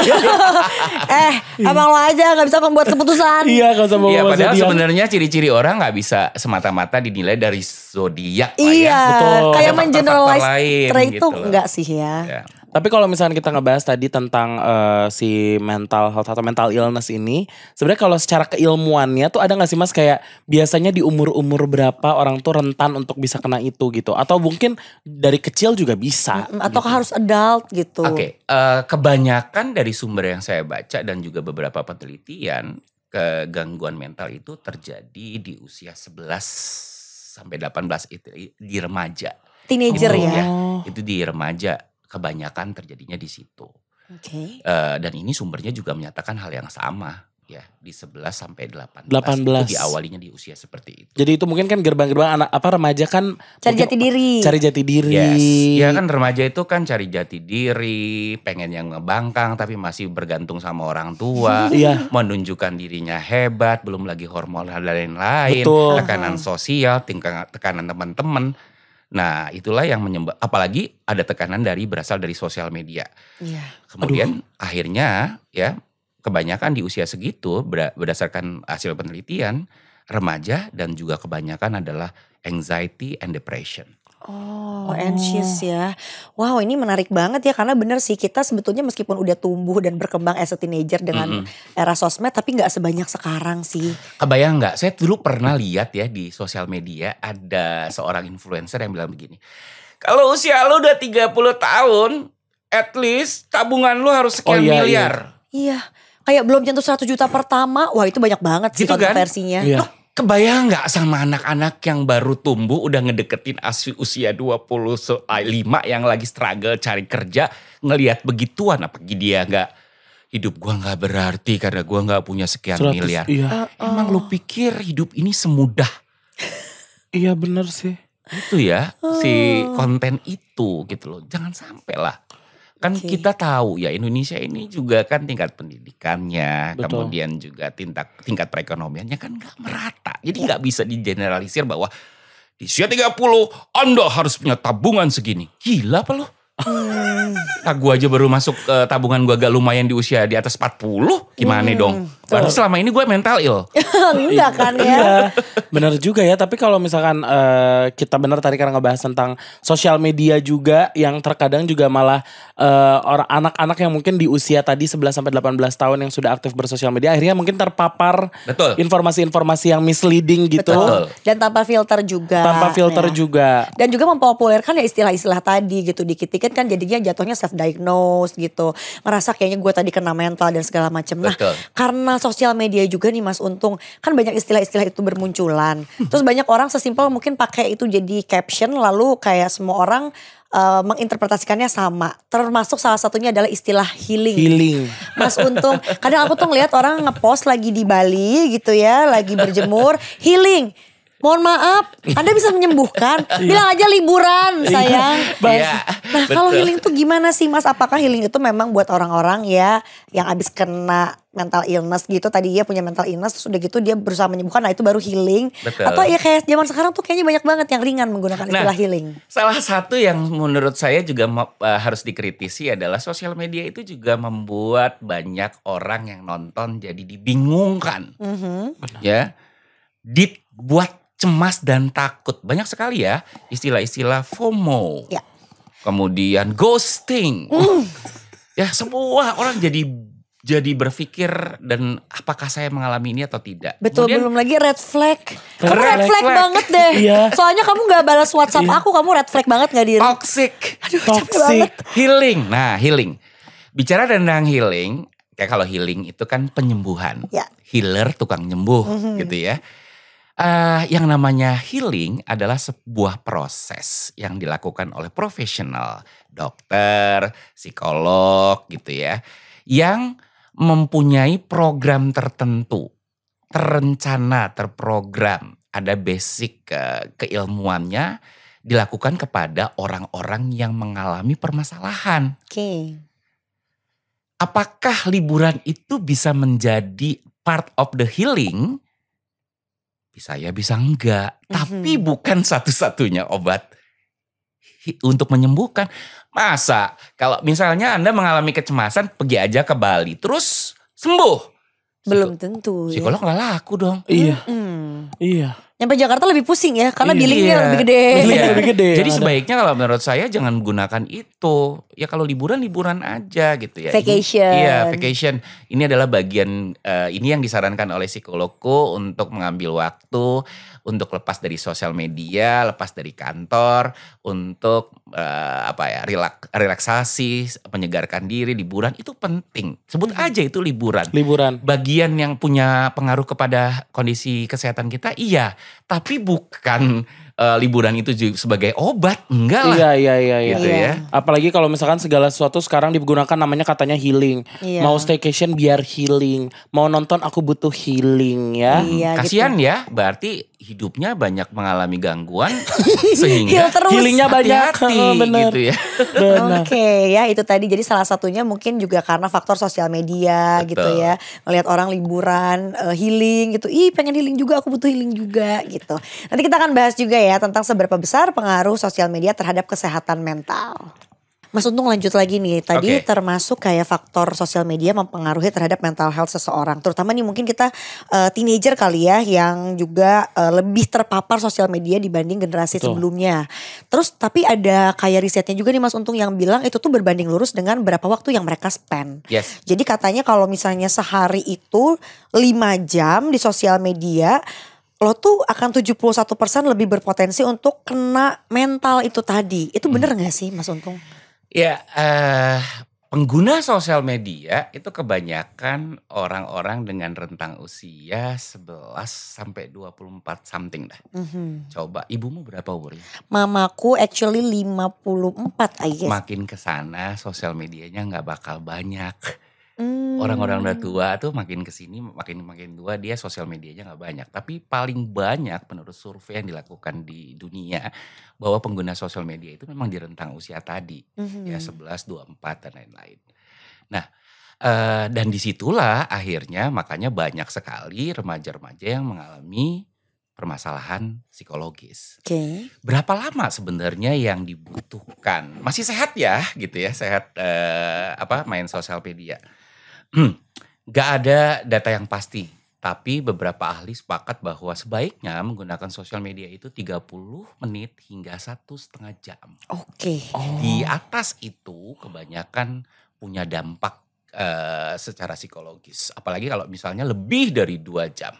Emang lo aja gak bisa membuat keputusan. Iya kalau sama Iya, padahal zodiak. sebenarnya ciri-ciri orang nggak bisa semata-mata dinilai dari zodiak lah ya. Iya, Betul. kayak Ada mengeneralize faktor-faktor lain trait gitu tuh loh. enggak sih ya. Ya. Tapi kalau misalnya kita ngebahas tadi tentang si mental health atau mental illness ini, sebenarnya kalau secara keilmuannya tuh ada nggak sih Mas kayak biasanya di umur-umur berapa orang tuh rentan untuk bisa kena itu gitu? Atau mungkin dari kecil juga bisa? Atau harus adult gitu. Oke, kebanyakan dari sumber yang saya baca dan juga beberapa penelitian, gangguan mental itu terjadi di usia 11 sampai 18 itu di remaja. Teenager Itu ya. Itu di remaja kebanyakan terjadinya di situ. Oke. Dan ini sumbernya juga menyatakan hal yang sama ya, di 11 sampai 18. 18. Itu diawalinya di usia seperti itu. Jadi itu mungkin kan gerbang-gerbang anak apa remaja kan Cari mungkin jati diri. Cari jati diri. Yes, ya kan remaja itu kan cari jati diri, pengen yang ngebangkang tapi masih bergantung sama orang tua, Iya. menunjukkan dirinya hebat, belum lagi hormon dan lain-lain, Betul. tekanan sosial, tekanan teman-teman. Nah, itulah yang apalagi ada tekanan berasal dari sosial media. Iya. Kemudian akhirnya ya kebanyakan di usia segitu berdasarkan hasil penelitian remaja dan juga kebanyakan adalah anxiety and depression. Oh, anxious ya. Wow, ini menarik banget ya karena bener sih kita sebetulnya meskipun udah tumbuh dan berkembang as a teenager dengan era sosmed tapi nggak sebanyak sekarang sih. Kebayang nggak? Saya dulu pernah lihat ya di sosial media ada seorang influencer yang bilang begini. Kalau usia lu udah 30 tahun, at least tabungan lu harus sekian iya, miliar. Iya, kayak belum nyentuh 100 juta pertama. Wah, itu banyak banget sih Gitu kan? kontroversinya. Iya. Lu kebayang nggak sama anak-anak yang baru tumbuh udah ngedeketin usia 25 yang lagi struggle cari kerja, ngelihat begituan, apa dia nggak, hidup gua nggak berarti karena gua nggak punya sekian 100, miliar. Iya. Emang lu pikir hidup ini semudah Iya bener sih. itu ya si konten itu gitu loh. Jangan sampai lah. Kan Oke. kita tahu ya Indonesia ini juga kan tingkat pendidikannya, Betul. kemudian juga tingkat perekonomiannya kan gak merata. Jadi gak bisa digeneralisir bahwa di usia 30 Anda harus punya tabungan segini. Gila apa lo? Nah, gue aja baru masuk tabungan gue agak lumayan di usia di atas 40. Gimana dong? Berarti selama ini gue mental ill. Enggak kan ya? Iya, bener juga ya. Tapi kalau misalkan kita bener tadi karena ngebahas tentang sosial media juga, yang terkadang juga malah orang anak-anak yang mungkin di usia tadi 11 sampai 18 tahun yang sudah aktif bersosial media, akhirnya mungkin terpapar Betul. informasi-informasi yang misleading gitu, Betul. Dan tanpa filter juga. tanpa filter ya. juga. Dan juga mempopulerkan ya istilah-istilah tadi gitu. Dikit-dikit kan jadinya jatuhnya self-diagnose gitu. Ngerasa kayaknya gue tadi kena mental dan segala macam. Nah, Betul. karena sosial media juga nih Mas Untung. Kan banyak istilah-istilah itu bermunculan. Terus banyak orang sesimpel mungkin pakai itu jadi caption. Lalu kayak semua orang menginterpretasikannya sama. Termasuk salah satunya adalah istilah healing. Healing. Mas Untung, kadang aku tuh ngeliat orang ngepost lagi di Bali gitu ya, lagi berjemur, healing. Mohon maaf, Anda bisa menyembuhkan. Bilang aja liburan, sayang. Iya, Nah, kalau betul. healing tuh gimana sih, Mas? Apakah healing itu memang buat orang-orang ya yang abis kena mental illness gitu, tadi dia punya mental illness, terus udah gitu dia berusaha menyembuhkan, nah itu baru healing. Betul. Atau ya kayak zaman sekarang tuh kayaknya banyak banget yang ringan menggunakan istilah healing. Salah satu yang menurut saya juga harus dikritisi adalah sosial media itu juga membuat banyak orang yang nonton jadi dibingungkan. Ya, dibuat cemas dan takut. Banyak sekali ya istilah-istilah FOMO. Ya. Kemudian ghosting. Ya, semua orang jadi berpikir dan apakah saya mengalami ini atau tidak. Betul, Kemudian, belum lagi red flag. Kamu Red red flag flag. banget deh. Iya. Soalnya kamu gak balas WhatsApp aku, kamu red flag banget gak diri? toxic. Aduh, capek Toxic. banget. Healing. Nah, healing. Bicara tentang healing, kayak kalau healing itu kan penyembuhan. Ya. Healer tukang nyembuh gitu ya. Yang namanya healing adalah sebuah proses yang dilakukan oleh profesional, dokter, psikolog gitu ya. Yang mempunyai program tertentu, terencana, terprogram. Ada basic keilmuannya dilakukan kepada orang-orang yang mengalami permasalahan. Oke. apakah liburan itu bisa menjadi part of the healing? Bisa ya, bisa enggak. Tapi bukan satu-satunya obat untuk menyembuhkan. Masa kalau misalnya Anda mengalami kecemasan, pergi aja ke Bali terus sembuh. Belum tentu. Psikolog nggak laku dong. Iya. Iya. Nyampe Jakarta lebih pusing ya, karena Iya. billingnya lebih gede. Iya. Lebih gede. Jadi Ada. sebaiknya kalau menurut saya jangan gunakan itu. Ya kalau liburan aja gitu ya. Vacation. Iya, vacation. Ini adalah bagian ini yang disarankan oleh psikologku untuk mengambil waktu untuk lepas dari sosial media, lepas dari kantor, untuk relaksasi, menyegarkan diri, liburan itu penting. Sebut aja itu liburan. Liburan. Bagian yang punya pengaruh kepada kondisi kesehatan kita, iya. Tapi bukan liburan itu sebagai obat, enggak lah. Iya. Gitu ya. Apalagi kalau misalkan segala sesuatu sekarang digunakan namanya katanya healing. Iya. Mau staycation biar healing. Mau nonton aku butuh healing ya. Iya, Kasihan gitu. ya, berarti hidupnya banyak mengalami gangguan Heal sehingga terus. Healingnya banyak. hati-hati Bener. gitu ya. Benar. Oke ya, itu tadi jadi salah satunya mungkin juga karena faktor sosial media. Betul. Gitu ya. Ngelihat orang liburan healing gitu. Ih, pengen healing juga, aku butuh healing juga gitu. Nanti kita akan bahas juga ya tentang seberapa besar pengaruh sosial media terhadap kesehatan mental. Mas Untung lanjut lagi nih, tadi Oke. termasuk kayak faktor sosial media mempengaruhi terhadap mental health seseorang. Terutama nih mungkin kita teenager kali ya yang juga lebih terpapar sosial media dibanding generasi Betul. sebelumnya. Terus tapi ada kayak risetnya juga nih Mas Untung yang bilang itu tuh berbanding lurus dengan berapa waktu yang mereka spend. Yes. Jadi katanya kalau misalnya sehari itu 5 jam di sosial media, lo tuh akan 71% lebih berpotensi untuk kena mental itu tadi. Itu bener gak sih Mas Untung? Ya, pengguna sosial media itu kebanyakan orang-orang dengan rentang usia 11 sampai 24 something dah. Coba, ibumu berapa umurnya? Mamaku actually 54 I guess. Makin kesana sosial medianya nggak bakal banyak. Hmm. Orang-orang udah tua tuh makin kesini makin tua dia sosial medianya nggak banyak. Tapi paling banyak menurut survei yang dilakukan di dunia bahwa pengguna sosial media itu memang di rentang usia tadi. Ya 11, 24 dan lain-lain. Nah dan disitulah akhirnya makanya banyak sekali remaja-remaja yang mengalami permasalahan psikologis. Oke. Berapa lama sebenarnya yang dibutuhkan? Masih sehat ya gitu ya, sehat main sosial media. Gak ada data yang pasti, tapi beberapa ahli sepakat bahwa sebaiknya menggunakan sosial media itu 30 menit hingga 1,5 jam. Oke. Di atas itu kebanyakan punya dampak secara psikologis. Apalagi kalau misalnya lebih dari 2 jam.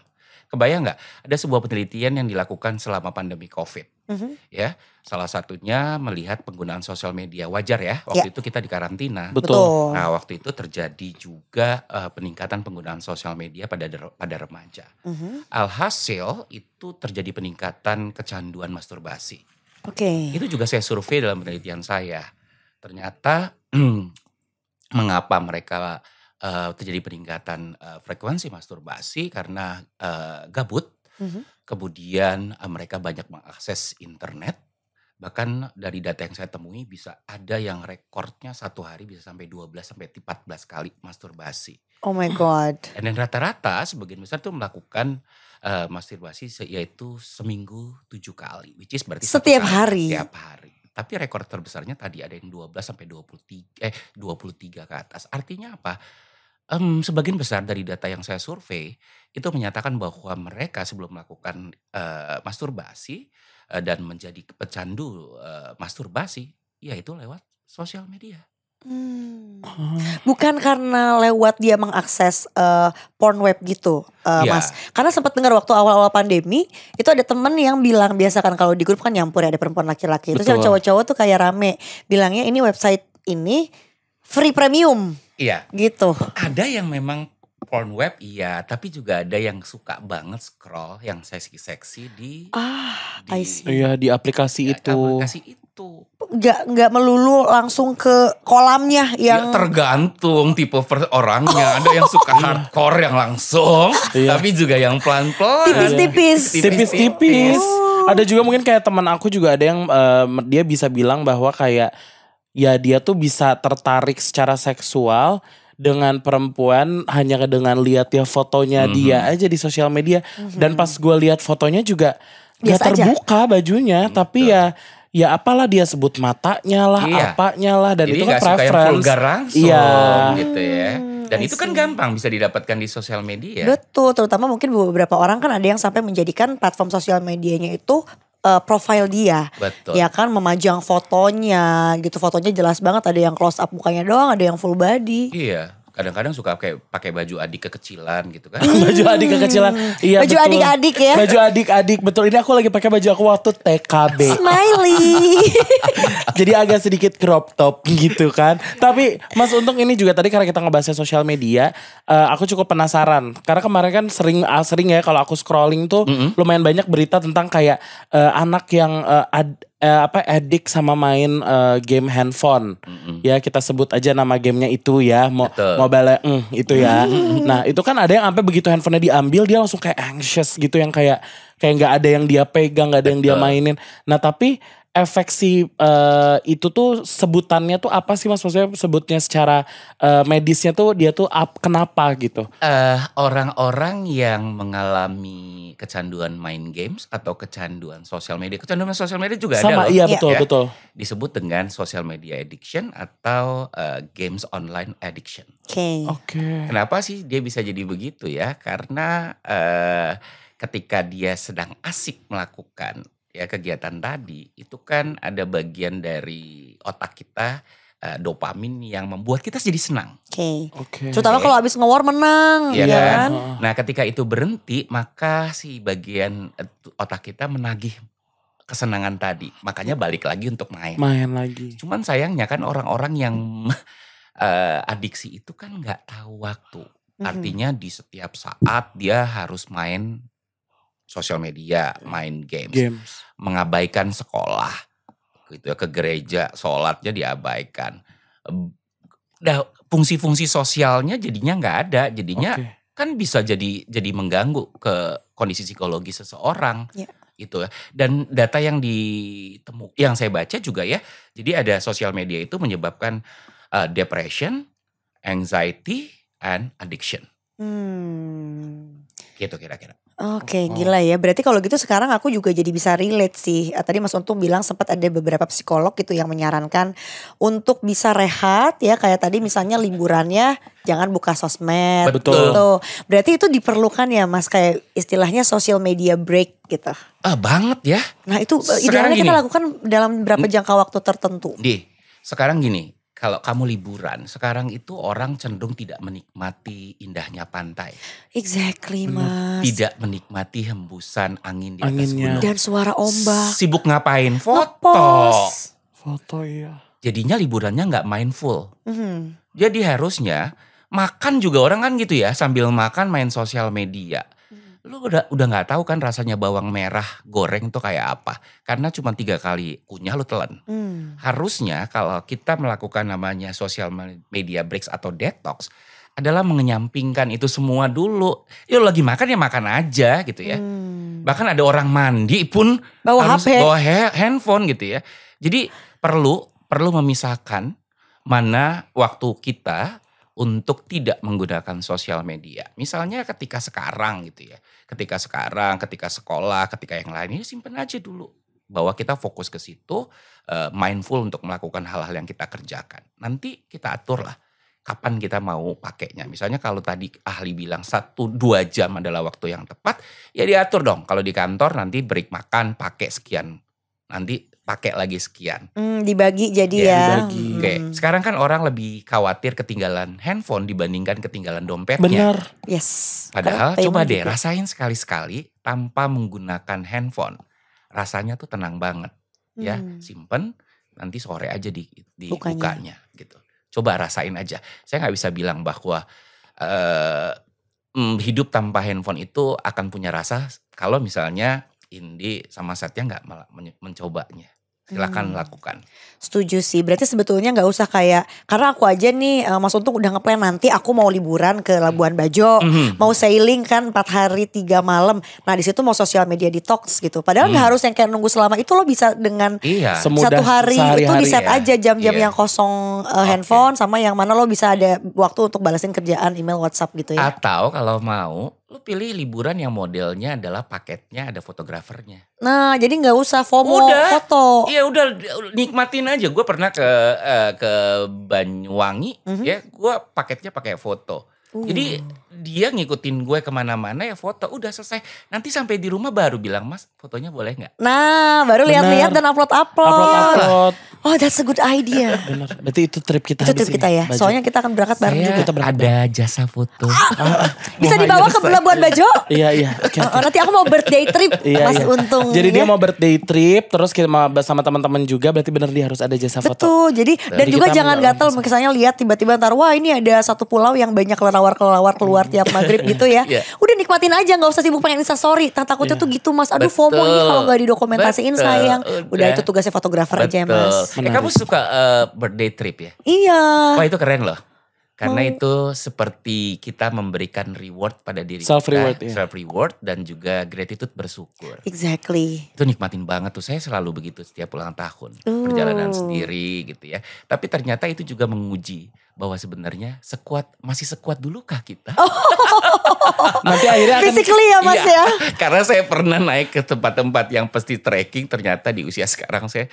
Kebayang nggak? Ada sebuah penelitian yang dilakukan selama pandemi COVID. Ya, salah satunya melihat penggunaan sosial media. Wajar ya, waktu itu kita di karantina. Betul. Nah, waktu itu terjadi juga peningkatan penggunaan sosial media pada remaja. Alhasil itu terjadi peningkatan kecanduan masturbasi. Oke. Itu juga saya survei dalam penelitian saya. Ternyata mengapa mereka terjadi peningkatan frekuensi masturbasi karena gabut. Kemudian mereka banyak mengakses internet. Bahkan dari data yang saya temui bisa ada yang rekornya satu hari bisa sampai 12 sampai 14 kali masturbasi. Oh my God. Dan rata-rata sebagian besar tuh melakukan masturbasi yaitu seminggu 7 kali. Which is berarti Setiap 1 kali hari? Setiap hari. Tapi rekor terbesarnya tadi ada yang 12 sampai 23 ke atas. Artinya apa? Sebagian besar dari data yang saya survei itu menyatakan bahwa mereka sebelum melakukan masturbasi dan menjadi pecandu masturbasi, yaitu lewat sosial media. Bukan karena lewat dia mengakses porn web gitu, Iya. Mas. Karena sempat dengar waktu awal-awal pandemi itu ada temen yang bilang biasa kan kalau di grup kan nyampur ya ada perempuan laki-laki. Terus yang Betul. cowok-cowok tuh kayak rame bilangnya ini website ini free premium Iya, gitu. ada yang memang porn web iya, tapi juga ada yang suka banget scroll yang seksi-seksi di I see. Iya, di aplikasi itu. aplikasi itu. Nggak melulu langsung ke kolamnya Ya, yang tergantung tipe orangnya. Ada yang suka hardcore yang langsung, Iya. tapi juga yang pelan-pelan. tipis-tipis. Tipis-tipis. Ada juga mungkin kayak teman aku juga ada yang dia bisa bilang bahwa kayak ya dia tuh bisa tertarik secara seksual dengan perempuan hanya dengan lihat ya fotonya dia aja di sosial media. Dan pas gue lihat fotonya juga gak Biasa aja. terbuka bajunya, tapi ya apalah dia sebut matanya lah, Iya. apanya lah, dan Jadi itu kan gak suka yang preference. vulgar langsung Iya. gitu ya. Dan I itu kan see. gampang bisa didapatkan di sosial media. Betul, terutama mungkin beberapa orang kan ada yang sampai menjadikan platform sosial medianya itu profile dia. Betul. Ya kan memajang fotonya gitu, fotonya jelas banget, ada yang close up mukanya doang, ada yang full body. Iya, kadang-kadang suka pakai baju adik kekecilan gitu kan. Baju adik kekecilan. Iya, Baju betul. adik-adik ya. Baju adik-adik, betul. Ini aku lagi pakai baju aku waktu TKB. Smiley. Jadi agak sedikit crop top gitu kan. Tapi Mas Untung ini juga tadi karena kita ngebahasnya sosial media, aku cukup penasaran. Karena kemarin kan sering ya kalau aku scrolling tuh lumayan banyak berita tentang kayak anak yang addict sama main game handphone. Ya kita sebut aja nama gamenya itu ya, Betul. Mobile itu ya. Nah itu kan ada yang sampai begitu handphonenya diambil dia langsung kayak anxious gitu, yang kayak nggak ada yang dia pegang, nggak ada yang dia Betul. mainin. Nah tapi efek si itu tuh sebutannya tuh apa sih Mas? Maksudnya sebutnya secara medisnya tuh dia tuh kenapa gitu? Orang-orang yang mengalami kecanduan main games atau kecanduan sosial media. Kecanduan sosial media juga ada Sama, loh. iya Iya. betul Ya. betul. Disebut dengan social media addiction atau games online addiction. Oke. Oke. Kenapa sih dia bisa jadi begitu ya? Karena ketika dia sedang asik melakukan ya kegiatan tadi, itu kan ada bagian dari otak kita dopamin yang membuat kita jadi senang. Oke. Oke. Terutama kalau abis nge-war menang, Iya ya kan? kan? Nah ketika itu berhenti, maka si bagian otak kita menagih kesenangan tadi. Makanya balik lagi untuk main. Main lagi. Cuman sayangnya kan orang-orang yang adiksi itu kan nggak tahu waktu. Artinya di setiap saat dia harus main sosial media, main games. Mengabaikan sekolah gitu ya, ke gereja, sholatnya diabaikan. Fungsi-fungsi sosialnya jadinya nggak ada. Jadinya kan bisa jadi mengganggu ke kondisi psikologi seseorang. Ya. Gitu ya. Dan data yang yang saya baca juga ya, jadi ada sosial media itu menyebabkan depression, anxiety, and addiction. Gitu kira-kira. Oke, gila ya. Berarti kalau gitu sekarang aku juga jadi bisa relate sih. Tadi Mas Untung bilang sempat ada beberapa psikolog gitu yang menyarankan untuk bisa rehat ya. Kayak tadi misalnya liburannya jangan buka sosmed. Betul. Gitu. Berarti itu diperlukan ya Mas, kayak istilahnya social media break gitu. Banget ya. Nah itu Sekarang idealnya kita gini. lakukan dalam berapa jangka waktu tertentu? Sekarang gini, kalau kamu liburan, sekarang itu orang cenderung tidak menikmati indahnya pantai. Exactly Mas. Tidak menikmati hembusan angin di atas Anginnya. gunung. Dan suara ombak. Sibuk ngapain? Foto. Ngepost. Foto ya. Jadinya liburannya nggak mindful. Mhm. Jadi harusnya makan juga orang kan gitu ya, sambil makan main sosial media. Lu udah nggak tahu kan rasanya bawang merah goreng tuh kayak apa. Karena cuma 3 kali kunyah lu telan. Harusnya kalau kita melakukan namanya social media breaks atau detox adalah mengenyampingkan itu semua dulu. Ya lu lagi makan ya makan aja gitu ya. Bahkan ada orang mandi pun Bawa harus HP. bawa handphone gitu ya. Jadi perlu memisahkan mana waktu kita untuk tidak menggunakan sosial media. Misalnya ketika sekarang gitu ya. Ketika sekolah, ketika yang lain, ini simpen aja dulu. Bahwa kita fokus ke situ, mindful untuk melakukan hal-hal yang kita kerjakan. Nanti kita atur lah kapan kita mau pakainya. Misalnya kalau tadi ahli bilang 1-2 jam adalah waktu yang tepat, ya diatur dong. Kalau di kantor nanti break makan pakai sekian. Nanti pakai lagi sekian. Dibagi jadi Ya, ya. dibagi. Oke, sekarang kan orang lebih khawatir ketinggalan handphone dibandingkan ketinggalan dompetnya. Benar. Yes. Padahal Karena coba payment deh juga. rasain sekali-sekali tanpa menggunakan handphone. Rasanya tuh tenang banget. Ya, simpen nanti sore aja dibukanya gitu. Coba rasain aja. Saya nggak bisa bilang bahwa hidup tanpa handphone itu akan punya rasa kalau misalnya Indi sama Satya nggak malah mencobanya. Silakan lakukan. Setuju sih, berarti sebetulnya gak usah kayak, karena aku aja nih Mas Untung udah ngeplan nanti aku mau liburan ke Labuan Bajo, mau sailing kan 4 hari 3 malam. Nah di situ mau sosial media detox gitu. Padahal gak harus yang kayak nunggu selama itu, lo bisa dengan Semudah 1 hari itu di set ya. aja jam-jam yang kosong handphone, sama yang mana lo bisa ada waktu untuk balasin kerjaan, email, WhatsApp gitu ya. Atau kalau mau, lu pilih liburan yang modelnya adalah paketnya ada fotografernya. Nah jadi gak usah FOMO foto. Iya udah nikmatin aja. Gue pernah ke Banyuwangi, ya gue paketnya pakai foto. Jadi dia ngikutin gue kemana-mana ya foto, udah selesai. Nanti sampai di rumah baru bilang, Mas fotonya boleh nggak? Nah baru lihat-lihat dan upload. Oh that's a good idea. Bener. Berarti itu trip kita. Itu trip kita ya. Budget. Soalnya kita akan berangkat bareng Saya juga. ada jasa foto. Bisa dibawa ke Labuan Bajo? Iya. Okay. Nanti aku mau birthday trip Mas Untung. Jadi dia ya. mau birthday trip, terus kita mau sama teman-teman juga, berarti bener dia harus ada jasa foto. Betul. Jadi dan juga kita jangan gatel misalnya lihat tiba-tiba ntar wah ini ada satu pulau yang banyak kelelawar keluar tiap maghrib gitu ya. Udah nikmatin aja, nggak usah sibuk pengen instastory. Takutnya tuh gitu Mas. Aduh FOMO ini kalau nggak didokumentasiin sayang. Udah itu tugasnya fotografer aja Mas. Kamu suka birthday trip ya? Iya. Wah itu keren loh. Karena itu seperti kita memberikan reward pada diri Self reward, kita. Self reward dan juga gratitude, bersyukur. Exactly. Itu nikmatin banget tuh. Saya selalu begitu setiap ulang tahun. Perjalanan sendiri gitu ya. Tapi ternyata itu juga menguji bahwa sebenarnya masih sekuat dulukah kita? Nanti akhirnya akan Physically ya Mas ya. Karena saya pernah naik ke tempat-tempat yang pasti trekking, ternyata di usia sekarang saya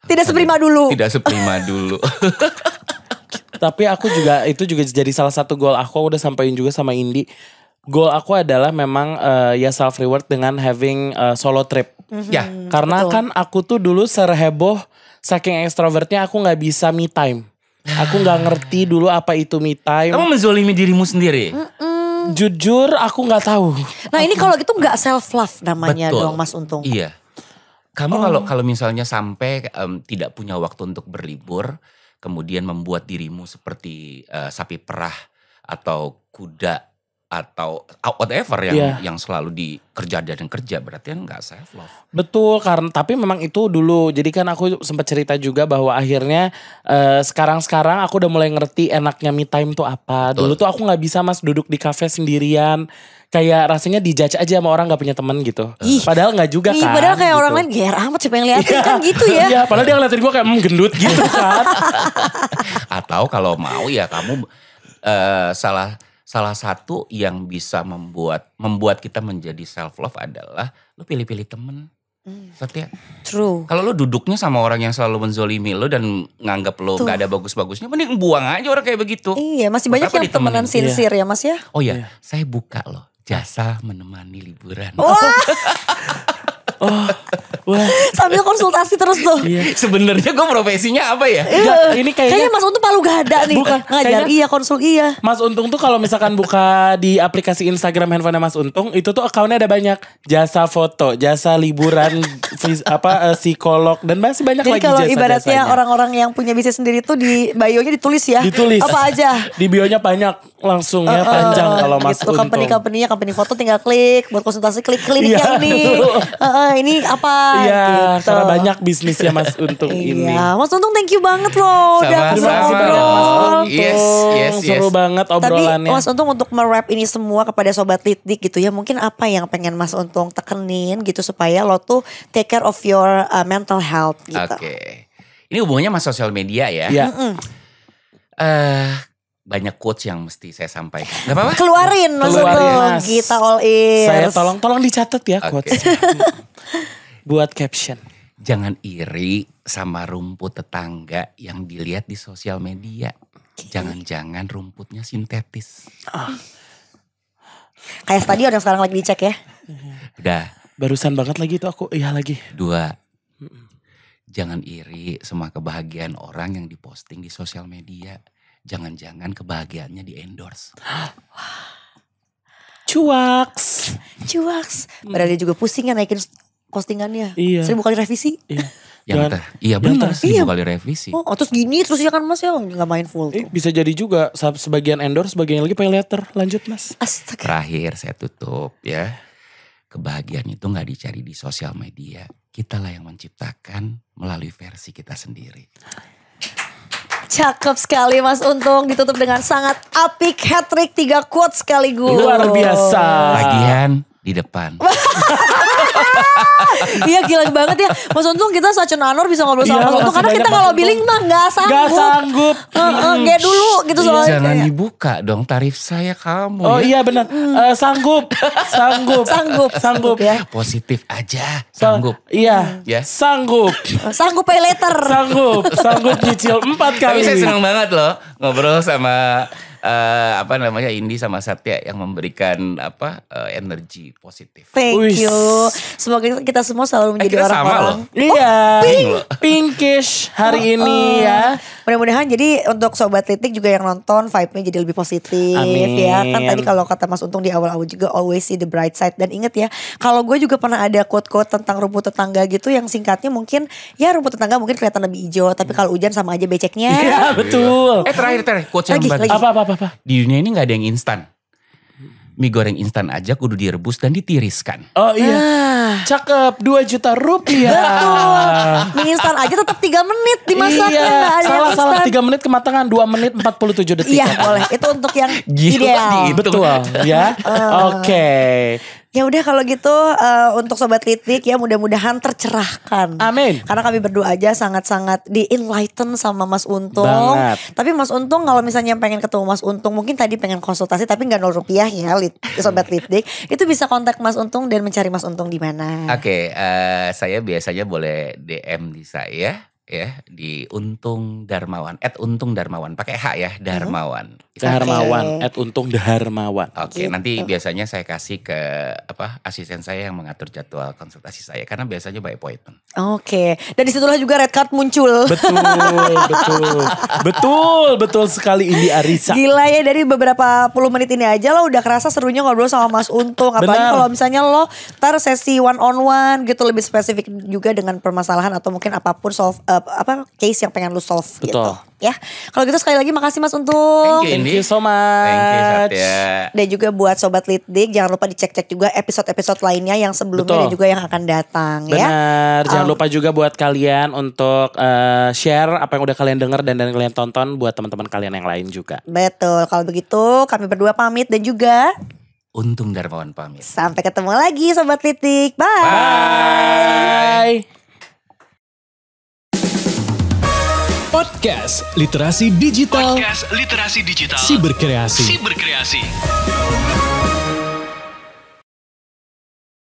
Tidak seprima dulu. Tidak seprima dulu. Tapi aku juga itu juga jadi salah satu goal aku udah sampaikan juga sama Indi. Goal aku adalah memang ya self reward dengan having solo trip. Ya, Karena kan aku tuh dulu serheboh saking extrovertnya aku nggak bisa me time. Aku nggak ngerti dulu apa itu me time. kamu menzolimi dirimu sendiri. Jujur aku nggak tahu. Nah ini kalau gitu nggak self love namanya Betul. dong Mas Untung. Iya. Kamu kalau misalnya sampai tidak punya waktu untuk berlibur, kemudian membuat dirimu seperti sapi perah atau kuda atau whatever yang selalu dikerja dan kerja, berarti kan nggak self love. Betul, karena tapi memang itu dulu. Jadi kan aku sempat cerita juga bahwa akhirnya sekarang aku udah mulai ngerti enaknya me time tuh apa. Betul. Dulu tuh aku nggak bisa Mas duduk di kafe sendirian. Kayak rasanya dijudge aja sama orang gak punya teman gitu. Padahal gak juga kan. Padahal kayak gitu. orang lain GR amat siapa yang liatin kan gitu ya. Iya, padahal dia ngeliatin gue kayak gendut gitu kan. Atau kalau mau ya kamu salah satu yang bisa membuat kita menjadi self love adalah lu pilih-pilih temen. Setia. True. Kalau lu duduknya sama orang yang selalu menzolimi lu dan nganggap lu gak ada bagus-bagusnya, mending buang aja orang kayak begitu. Iya masih banyak Kenapa yang temenan ditemenin? sincere ya Mas ya. Oh ya, saya buka loh jasa menemani liburan. Wah, Sambil konsultasi terus tuh. Sebenarnya gue profesinya apa ya? ini Kayaknya Mas Untung palu gada nih. Bukan, Ngajar kayaknya- konsul iya. Mas Untung tuh kalau misalkan buka di aplikasi Instagram handphone Mas Untung, itu tuh akunnya ada banyak jasa foto, jasa liburan, psikolog dan masih banyak Jadi lagi kalau jasa-jasanya. ibaratnya orang-orang yang punya bisnis sendiri tuh di bio-nya ditulis ya. Ditulis. Apa aja. Di bionya banyak langsung ya panjang kalau Mas gitu, Untung. company-nya, company foto tinggal klik buat konsultasi, klik kliniknya Iya, ini. betul. Ini apa Iya, gitu. karena banyak bisnisnya Mas Untung ini. Iya, Mas Untung thank you banget loh udah Sama-sama ngobrol. dong. Yes. Seru banget Tapi obrolannya. Mas Untung untuk merap ini semua kepada Sobat Litdik gitu ya. Mungkin apa yang pengen Mas Untung tekenin gitu supaya lo tuh take care of your mental health gitu. Oke. Ini hubungannya sama sosial media ya. Iya. Banyak quotes yang mesti saya sampaikan. Gak apa-apa? Keluarin Mas Keluarin, Untung. Mas. Kita all ears. Saya tolong dicatat ya Oke. quotes. Buat caption. Jangan iri sama rumput tetangga yang dilihat di sosial media. Jangan-jangan rumputnya sintetis. Kayak stadion yang sekarang lagi dicek ya. Udah. Barusan banget lagi itu aku. Iya lagi. 2. Jangan iri sama kebahagiaan orang yang diposting di sosial media. Jangan-jangan kebahagiaannya di endorse. Cuaks. Padahal dia juga pusing ya naikin postingannya. Iya. 1000 kali revisi. Iya. Iya benar, 1000 Iya. kali revisi. Oh terus gini terus ya kan Mas ya gak main full tuh. Bisa jadi juga sebagian endorse, sebagian lagi pay letter. Lanjut Mas. Astaga. Terakhir saya tutup ya. kebahagiaan itu gak dicari di sosial media. Kitalah yang menciptakan melalui versi kita sendiri. Cakep sekali Mas Untung, ditutup dengan sangat apik hat-trick 3 quotes sekaligus. Luar biasa. Bagian di depan. Iya gila banget ya Mas Untung, kita such an honor bisa ngobrol sama Iya, Mas Untung. makasih Karena kita banyak, kalau Mas billing mah gak sanggup. Gak sanggup. Kayak dulu gitu soalnya. Jangan kayak. dibuka dong tarif saya kamu Oh ya. iya benar. Sanggup. Sanggup ya. Positif aja, sanggup. Iya. Ya. Sanggup. Sanggup pay later. Sanggup nyicil 4 kali. Tapi saya senang banget loh ngobrol sama Indi sama Satya yang memberikan energi positif. Thank Wis. you. Semoga kita semua selalu menjadi kita sama orang-orang. loh. Iya. Pink loh. Pinkish hari ini ya. Mudah-mudahan jadi untuk Sobat Litik juga yang nonton vibe-nya jadi lebih positif. Amin. Ya. Kan tadi kalau kata Mas Untung di awal-awal juga always see the bright side. Dan inget ya, kalau gue juga pernah ada quote-quote tentang rumput tetangga gitu yang singkatnya mungkin ya rumput tetangga mungkin kelihatan lebih hijau, tapi kalau hujan sama aja beceknya. Iya betul. Terakhir quotes yang Lagi. bagus. Apa. Di dunia ini gak ada yang instan. Mie goreng instan aja kudu direbus dan ditiriskan. Oh iya. Cakep, 2 juta rupiah. Betul. Mie instan aja tetap 3 menit dimasaknya. Iya. Nggak ada yang Salah instan. 3 menit kematangan, 2 menit 47 detik. Iya boleh. Itu untuk yang Gila, ideal. dihitung. Betul ya. Oke. Ya udah kalau gitu untuk Sobat Litik ya mudah-mudahan tercerahkan. Amin. Karena kami berdua aja sangat-sangat di-enlighten sama Mas Untung. Banget. Tapi Mas Untung kalau misalnya pengen ketemu Mas Untung, mungkin tadi pengen konsultasi tapi nggak 0 rupiah ya Sobat Litik. Itu bisa kontak Mas Untung dan mencari Mas Untung di mana? Oke, saya biasanya boleh DM di saya ya di Untung Darmawan, @Untung Darmawan, pakai H ya, Darmawan. Darmawan, @Untung Darmawan. Oke, nanti biasanya saya kasih ke asisten saya yang mengatur jadwal konsultasi saya karena biasanya by appointment. Oke. Dan disitulah juga red card muncul. Betul sekali Indi Arisa. Gila ya, dari beberapa puluh menit ini aja lo udah kerasa serunya ngobrol sama Mas Untung. Apalagi Benar. kalau misalnya lo ntar sesi one on one gitu, lebih spesifik juga dengan permasalahan atau mungkin apapun case yang pengen lo solve gitu. Betul. Ya, kalau gitu sekali lagi makasih Mas Untung. Thank Thank you so much. Thank you Satya. Dan juga buat Sobat Litdik, jangan lupa dicek-cek juga episode-episode lainnya yang sebelumnya Betul. dan juga yang akan datang ya. Benar, jangan lupa juga buat kalian untuk share apa yang udah kalian denger dan kalian tonton buat teman-teman kalian yang lain juga. Betul, kalau begitu kami berdua pamit dan juga Untung Darmawan pamit. sampai ketemu lagi Sobat Litdik. Bye. Bye. Podcast Literasi Digital Podcast Literasi Digital. Siberkreasi. Siberkreasi.